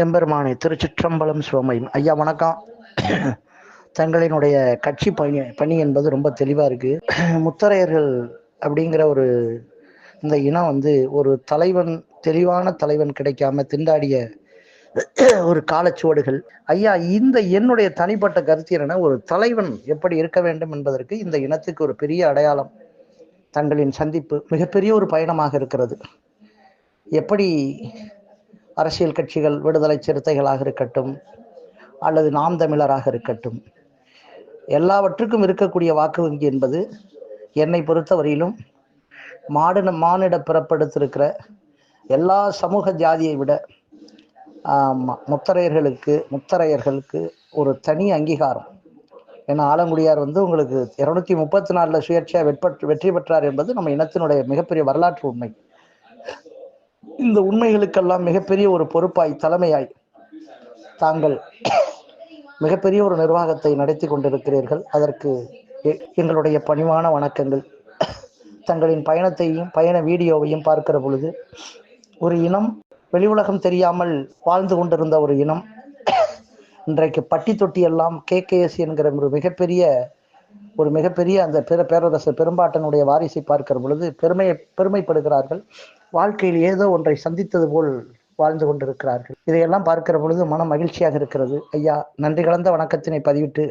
எம்பெருமானே திருச்சிற்றம்பலம் சிவமயம். ஐயா வணக்கம். தங்களினுடைய கட்சி பணி என்பது ரொம்ப தெளிவா இருக்கு. முத்தரையர்கள் அப்படிங்கிற இந்த இனம் ஒரு தலைவன், தெளிவான தலைவன் கிடைக்காம திண்டாடிய ஒரு காலச்சுவடுகள். ஐயா, என்னுடைய தனிப்பட்ட கருத்து என்னன்னா, ஒரு தலைவன் எப்படி இருக்க வேண்டும் என்பதற்கு இந்த இனத்துக்கு ஒரு பெரிய அடையாளம் தங்களின் சந்திப்பு மிகப்பெரிய ஒரு பயணமாக இருக்கிறது. எப்படி அரசியல் கட்சிகள், விடுதலை சிறுத்தைகளாக இருக்கட்டும் அல்லது நாம் தமிழராக இருக்கட்டும், எல்லாவற்றுக்கும் இருக்கக்கூடிய வாக்கு வங்கி என்பது என்னை பொறுத்தவரையிலும் மானிட பிறப்பெடுத்திருக்கிற எல்லா சமூக ஜாதியை விட முத்தரையர்களுக்கு ஒரு தனி அங்கீகாரம். ஏன்னா ஆலங்குடியார் உங்களுக்கு 234 சுயேட்சையா வெற்றி பெற்றார் என்பது நம்ம இனத்தினுடைய மிகப்பெரிய வரலாற்று உண்மை. இந்த உண்மைகளுக்கெல்லாம் மிகப்பெரிய ஒரு பொறுப்பாய், தலைமையாய் தாங்கள் மிகப்பெரிய ஒரு நிர்வாகத்தை நடத்தி கொண்டிருக்கிறீர்கள். அதற்கு எங்களுடைய பணிவான வணக்கங்கள். தங்களின் பயண வீடியோவையும் பார்க்கிற பொழுது, ஒரு இனம் வெளி உலகம் தெரியாமல் வாழ்ந்து கொண்டிருந்த ஒரு இனம் இன்றைக்கு பட்டி தொட்டி எல்லாம் KKS என்கிற ஒரு மிகப்பெரிய அந்த பேரரசு பெரும்பாட்டனுடைய வாரிசை பார்க்கிற பொழுது பெருமைப்படுகிறார்கள். வாழ்க்கையில் ஏதோ ஒன்றை சந்தித்தது போல் வாழ்ந்து கொண்டிருக்கிறார்கள். இதையெல்லாம் பார்க்கிற பொழுது மன மகிழ்ச்சியாக இருக்கிறது. ஐயா, நன்றி கலந்த வணக்கத்தினை பதிவிட்டு